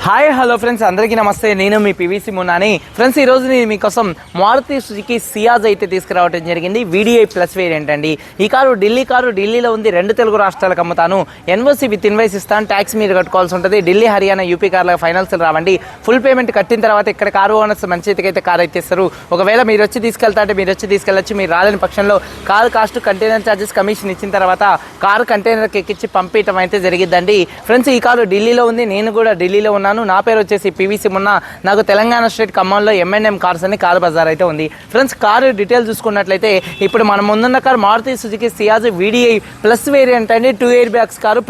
Hi hello friends, అందరికీ నమస్తే. నేను మీ పివిసి మున్నాని. ఫ్రెండ్స్, ఈరోజు నేను మీకోసం మారుతి సుజుకి సియాజ్ అయితే తీసుకురావడం జరిగింది. VDI ప్లస్ వేరియంట్ అండి. ఈ కారు ఢిల్లీలో ఉంది. 2 తెలుగు రాష్ట్రాలకు అమ్ముతాను. ఎన్ఓసి విత్ ఇన్వాయిస్ ఇస్తాను. ట్యాక్స్ మీరు కట్టుకోవాల్సి ఉంటుంది. ఢిల్లీ, హర్యానా, యూపీ కార్లకు ఫైనాన్స్ రావండి. ఫుల్ పేమెంట్ కట్టిన తర్వాత ఇక్కడ కారు ఓనర్స్ మంచి అయితే కారు అయితే ఇస్తారు. ఒకవేళ మీరు వచ్చి తీసుకెళ్తా అంటే మీరు వచ్చి తీసుకెళ్ళచ్చు. మీరు రాలేని పక్షంలో car cost, container charges, commission ఇచ్చిన తర్వాత కారు కంటైనర్కి ఎక్కించి పంపించడం అయితే జరిగిద్దండి. ఫ్రెండ్స్, ఈ కారు ఢిల్లీలో ఉంది. నేను కూడా ఢిల్లీలో ఉన్నాను. నా పేరు వచ్చేసి పివిసి మున్నా. నాకు తెలంగాణ స్టేట్ ఖమ్మంలో M&M కార్స్ అని కారు బజార్ అయితే ఉంది. ఫ్రెండ్స్, కారు డీటెయిల్ చూసుకున్నట్లయితే ఇప్పుడు మనం ముందున్న car Maruti Suzuki Ciaz VDI plus variant అండి. 2 air bags car,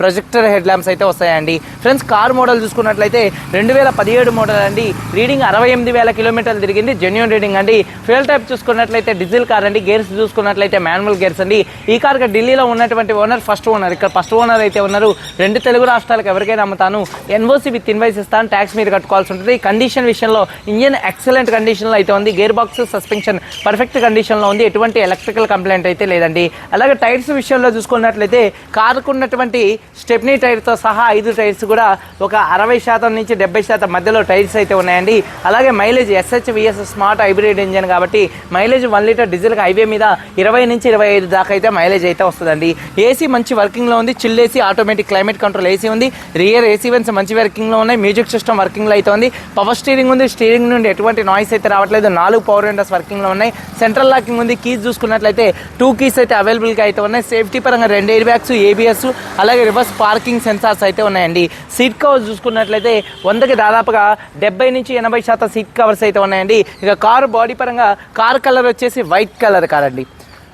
projector head lamps అయితే వస్తాయండి. ఫ్రెండ్స్, కారు మోడల్ చూసుకున్నట్లయితే 2017 మోడల్ అండి. రీడింగ్ 68,000 కిలోమీటర్లు తిరిగింది. జెన్యూన్ రీడింగ్ అండి. ఫ్యూయల్ టైప్ చూసుకున్నట్లయితే డీజిల్ కార్ అండి. గేర్స్ చూసుకున్నట్లయితే మాన్యువల్ గేర్స్ అండి. ఈ కారు ఢిల్లీలో ఉన్నటువంటి ఓనర్ ఫస్ట్ ఓనర్. ఇక్కడ ఫస్ట్ ఓనర్ అయితే ఉన్నారు. 2 తెలుగు రాష్ట్రాలకు ఎవరికైనా అమ్ముతాను. ఎన్ఓసి విత్ ఇన్వాయిస్ ఇస్తాను. ట్యాక్స్ మీరు కట్టుకోవాల్సి ఉంటుంది. కండిషన్ విషయంలో ఇంజిన్ ఎక్సలెంట్ కండిషన్లో అయితే ఉంది. గేర్ బాక్స్, సస్పెన్షన్ పర్ఫెక్ట్ కండిషన్లో ఉంది. ఎటువంటి ఎలక్ట్రికల్ కంప్లైంట్ అయితే లేదండి. అలాగే టైర్స్ విషయంలో చూసుకున్నట్లయితే కారుకు ఉన్నటువంటి స్టెప్నీ టైర్తో సహా 5 టైర్స్ కూడా ఒక 60% నుంచి 70% మధ్యలో టైర్స్ అయితే ఉన్నాయండి. అలాగే mileage SHVS smart hybrid engine కాబట్టి మైలేజ్ 1 లీటర్ డీజిల్కి హైవే మీద 20 నుంచి 25 దాకా అయితే మైలేజ్ అయితే వస్తుందండి. ఏసీ మంచి వర్కింగ్లో ఉంది. Chill AC, automatic climate control AC ఉంది. రియర్ ఏసీ వెన్స్ మంచి వర్కింగ్లో ఉన్నాయి. మ్యూజిక్ సిస్టమ్ వర్కింగ్లో అయితే ఉంది. పవర్ స్టీరింగ్ ఉంది. స్టీరింగ్ నుండి ఎటువంటి నాయిస్ అయితే రావట్లేదు. 4 పవర్ విండోస్ వర్కింగ్లో ఉన్నాయి. సెంట్రల్ లాకింగ్ ఉంది. కీస్ చూసుకున్నట్లయితే 2 కీస్ అయితే అవైలబుల్గా అయితే ఉన్నాయి. సేఫ్టీ పరంగా 2 ఎయిర్ బ్యాగ్స్, ABS, అలాగే రివర్స్ పార్కింగ్ సెన్సార్స్ అయితే ఉన్నాయండి. సీట్ కవర్స్ చూసుకున్నట్లయితే 100కి దాదాపుగా 70 నుంచి 80% సీట్ కవర్స్ అయితే ఉన్నాయండి. ఇక కారు బాడీ పరంగా కారు కలర్ వచ్చేసి వైట్ కలర్ కారండి.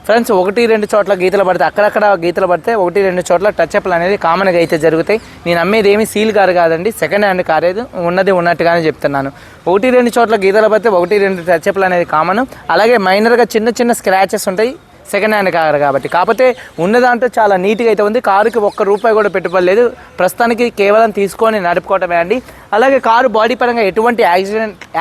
ఫ్రెండ్స్, 1-2 చోట్ల గీతలు పడితే, అక్కడక్కడ గీతలు పడితే 1-2 చోట్ల టచ్అప్లు అనేది కామన్గా అయితే జరుగుతాయి. నేను అమ్మేది ఏమి సీల్ కారు కాదండి, సెకండ్ హ్యాండ్ కార్. ఏది ఉన్నది ఉన్నట్టుగానే చెప్తున్నాను. 1-2 చోట్ల గీతలు పడితే 1-2 టచ్అప్లు అనేది కామన్. అలాగే మైనర్గా చిన్న స్క్రాచెస్ ఉంటాయి సెకండ్ హ్యాండ్ కారు కాబట్టి. కాకపోతే ఉన్నదాంట్లో చాలా నీట్గా అయితే ఉంది. కారుకి ₹1 కూడా పెట్టుబడి లేదు. ప్రస్తుతానికి కేవలం తీసుకొని నడుపుకోవటమే అండి. అలాగే కారు బాడీ పరంగా ఎటువంటి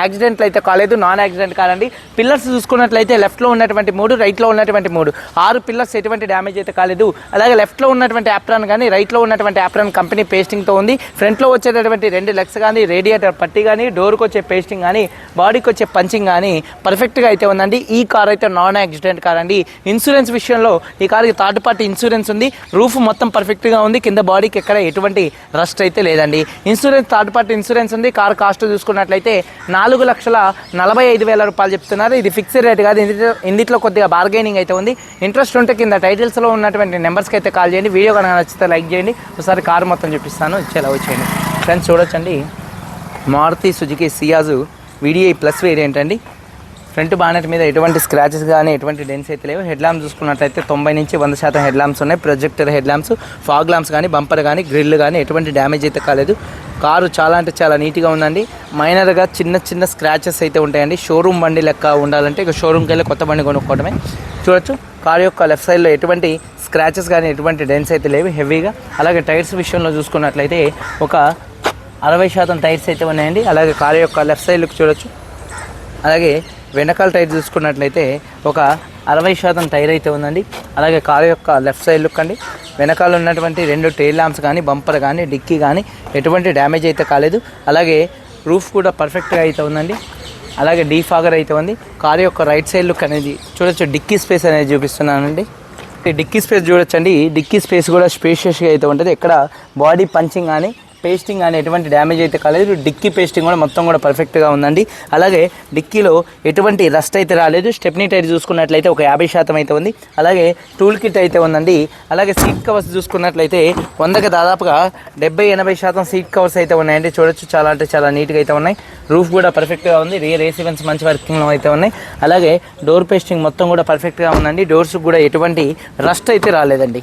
యాక్సిడెంట్లు అయితే కాలేదు. నాన్ యాక్సిడెంట్ కాదండి. పిల్లర్స్ చూసుకున్నట్లయితే లెఫ్ట్లో ఉన్నటువంటి 3, రైట్లో ఉన్నటువంటి 3, 6 పిల్లర్స్ ఎటువంటి డ్యామేజ్ అయితే కాలేదు. అలాగే లెఫ్ట్లో ఉన్నటువంటి యాప్రాన్ కానీ, రైట్లో ఉన్నటువంటి యాప్రాన్ కంపెనీ పేస్టింగ్తో ఉంది. ఫ్రంట్లో వచ్చేటటువంటి 2 లెగ్స్ కానీ, రేడియేటర్ పట్టి కానీ, డోర్కి వచ్చే పేస్టింగ్ కానీ, బాడీకి వచ్చే పంచింగ్ కానీ పర్ఫెక్ట్గా అయితే ఉందండి. ఈ కార్ అయితే నాన్ యాక్సిడెంట్ కార్ అండి. ఇన్సూరెన్స్ విషయంలో ఈ కార్కి థర్డ్ పార్టీ ఇన్సూరెన్స్ ఉంది. రూఫ్ మొత్తం పర్ఫెక్ట్గా ఉంది. కింద బాడీకి ఎక్కడ ఎటువంటి రస్ట్ అయితే లేదండి. ఇన్సూరెన్స్ థర్డ్ పార్టీ ఇన్సూరెన్స్ ఉంది. కార్ కాస్ట్ చూసుకున్నట్లయితే ₹4,45,000 చెప్తున్నారు. ఇది ఫిక్స్డ్ రేట్ కాదు. ఇందులో కొద్దిగా బార్గెనింగ్ అయితే ఉంది. ఇంట్రెస్ట్ ఉంటే కింద టైటిల్స్లో ఉన్నటువంటి నెంబర్స్కి అయితే కాల్ చేయండి. వీడియో కనుక నచ్చితే లైక్ చేయండి. ఒకసారి కార్ మొత్తం చూపిస్తాను, ఇచ్చేలా వచ్చేయండి. ఫ్రెండ్స్, చూడొచ్చండి, Maruti Suzuki Ciaz VDI plus variant అండి. ఫ్రంట్ బానెట్ మీద ఎటువంటి స్క్రాచెస్ కానీ, ఎటువంటి డెన్స్ అయితే లేవు. హెడ్ ల్యాంప్స్ చూసుకున్నట్లయితే 90 నుంచి 100% హెడ్ ల్యాంప్స్ ఉన్నాయి. Projector head lamps, fog lamps కానీ, బంపర్ కానీ, గ్రిల్ కానీ ఎటువంటి డ్యామేజ్ అయితే కాలేదు. కారు చాలా అంటే చాలా నీట్గా ఉందండి. మైనర్గా చిన్న స్క్రాచెస్ అయితే ఉంటాయండి. షోరూమ్ బండి లెక్క ఉండాలంటే ఇక షోరూమ్కి వెళ్ళి కొత్త బండి కొనుక్కోవడమే. చూడొచ్చు, కారు యొక్క లెఫ్ట్ సైడ్లో ఎటువంటి స్క్రాచెస్ కానీ, ఎటువంటి డెన్స్ అయితే లేవు హెవీగా. అలాగే టైర్స్ విషయంలో చూసుకున్నట్లయితే ఒక 60% టైర్స్ అయితే ఉన్నాయండి. అలాగే కారు యొక్క లెఫ్ట్ సైడ్కి చూడొచ్చు. అలాగే వెనకాల టైర్ చూసుకున్నట్లయితే ఒక 60% టైర్ అయితే ఉందండి. అలాగే కారు యొక్క లెఫ్ట్ సైడ్ లుక్ అండి. వెనకాల ఉన్నటువంటి 2 టెయిల్ ల్యాంప్స్ కానీ, బంపర్ కానీ, డిక్కీ కానీ ఎటువంటి డ్యామేజ్ అయితే కాలేదు. అలాగే రూఫ్ కూడా పర్ఫెక్ట్గా అయితే ఉందండి. అలాగే డీఫాగర్ అయితే ఉంది. కారు యొక్క రైట్ సైడ్ లుక్ అనేది చూడొచ్చు. డిక్కీ స్పేస్ అనేది చూపిస్తున్నానండి. డిక్కీ స్పేస్ చూడొచ్చండి. డిక్కీ స్పేస్ కూడా స్పేషియస్గా అయితే ఉంటుంది. ఎక్కడ బాడీ పంచింగ్ కానీ, పేస్టింగ్ కానీ ఎటువంటి డ్యామేజ్ అయితే కాలేదు. డిక్కీ పేస్టింగ్ కూడా మొత్తం కూడా పర్ఫెక్ట్గా ఉందండి. అలాగే డిక్కీలో ఎటువంటి రస్ట్ అయితే రాలేదు. స్టెప్నీ టైర్ చూసుకున్నట్లయితే ఒక 50% అయితే ఉంది. అలాగే టూల్ కిట్ అయితే ఉందండి. అలాగే సీట్ కవర్స్ చూసుకున్నట్లయితే 100కి దాదాపుగా 70-80% సీట్ కవర్స్ అయితే ఉన్నాయండి. చూడొచ్చు, చాలా అంటే చాలా నీట్గా అయితే ఉన్నాయి. రూఫ్ కూడా పర్ఫెక్ట్గా ఉంది. రియర్ ఏసీ వెన్స్ మంచి వర్కింగ్లో అయితే ఉన్నాయి. అలాగే డోర్ పేస్టింగ్ మొత్తం కూడా పర్ఫెక్ట్గా ఉందండి. డోర్స్ కూడా ఎటువంటి రస్ట్ అయితే రాలేదండి.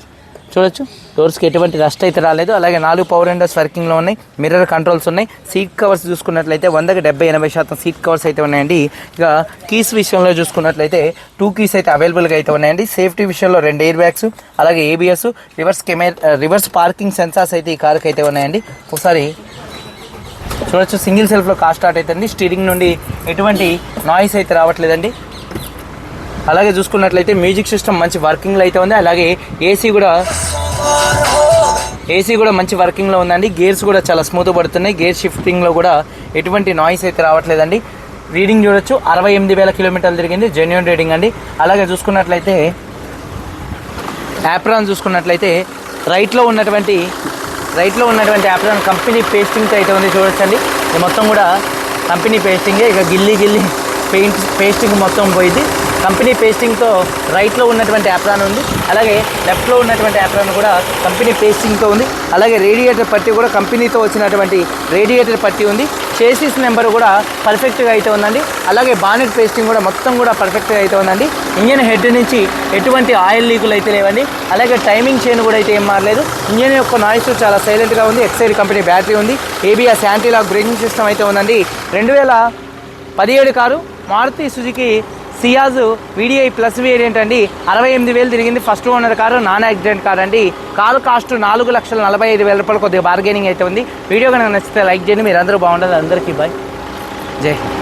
చూడొచ్చు, డోర్స్కి ఎటువంటి రస్ట్ అయితే రాలేదు. అలాగే 4 పవర్ విండోస్ వర్కింగ్లో ఉన్నాయి. మిర్రర్ కంట్రోల్స్ ఉన్నాయి. సీట్ కవర్స్ చూసుకున్నట్లయితే 100కి 70-80% సీట్ కవర్స్ అయితే ఉన్నాయండి. ఇక కీస్ విషయంలో చూసుకున్నట్లయితే 2 కీస్ అయితే అవైలబుల్గా అయితే ఉన్నాయండి. సేఫ్టీ విషయంలో 2 ఎయిర్ బ్యాగ్స్, అలాగే ABS, రివర్స్ పార్కింగ్ సెన్సార్స్ అయితే ఈ కార్కి అయితే ఉన్నాయండి. ఒకసారి చూడొచ్చు, సింగిల్ సెల్ఫ్లో కార్ స్టార్ట్ అవుతుంది. స్టీరింగ్ నుండి ఎటువంటి నాయిస్ అయితే రావట్లేదండి. అలాగే చూసుకున్నట్లయితే మ్యూజిక్ సిస్టమ్ మంచి వర్కింగ్లో అయితే ఉంది. అలాగే ఏసీ కూడా ఏసీ కూడా మంచి వర్కింగ్లో ఉందండి. గేర్స్ కూడా చాలా స్మూత్ పడుతున్నాయి. గేర్ షిఫ్టింగ్లో కూడా ఎటువంటి నాయిస్ అయితే రావట్లేదండి. రీడింగ్ చూడొచ్చు 68,000 కిలోమీటర్లు తిరిగింది. జెన్యూన్ రీడింగ్ అండి. అలాగే చూసుకున్నట్లయితే యాప్రాన్ చూసుకున్నట్లయితే రైట్లో ఉన్నటువంటి యాప్రాన్ కంపెనీ పేస్టింగ్తో అయితే ఉంది చూడొచ్చండి. ఇది మొత్తం కూడా కంపెనీ పేస్టింగే. ఇక గిల్లీ పేస్టింగ్ మొత్తం పోయింది. కంపెనీ పేస్టింగ్తో రైట్లో ఉన్నటువంటి యాప్రాన్ ఉంది. అలాగే లెఫ్ట్లో ఉన్నటువంటి యాప్రాన్ కూడా కంపెనీ పేస్టింగ్తో ఉంది. అలాగే రేడియేటర్ పట్టి కూడా కంపెనీతో వచ్చినటువంటి రేడియేటర్ పట్టి ఉంది. చేసిస్ నెంబర్ కూడా పర్ఫెక్ట్గా అయితే ఉందండి. అలాగే బానెట్ పేస్టింగ్ కూడా మొత్తం కూడా పర్ఫెక్ట్గా అయితే ఉందండి. ఇంజన్ హెడ్ నుంచి ఎటువంటి ఆయిల్ లీకులు అయితే లేవండి. అలాగే టైమింగ్ చైన్ కూడా అయితే ఏం మారలేదు. ఇంజన్ యొక్క నాయిస్ చాలా సైలెంట్గా ఉంది. ఎక్సైడ్ కంపెనీ బ్యాటరీ ఉంది. ABS anti lock braking system అయితే ఉందండి. 2017 car Maruti Suzuki Ciaz VDI plus variant అండి. 68,000 తిరిగింది. First owner car, non accident car అండి. కారు కాస్ట్ 4,45,000 రూపాయలు. కొద్దిగా బార్గెనింగ్ అయితే ఉంది. వీడియో కనుక నచ్చితే లైక్ చేయండి. మీరు అందరూ బాగుండాలి. అందరికీ బాయ్, జై హింద్.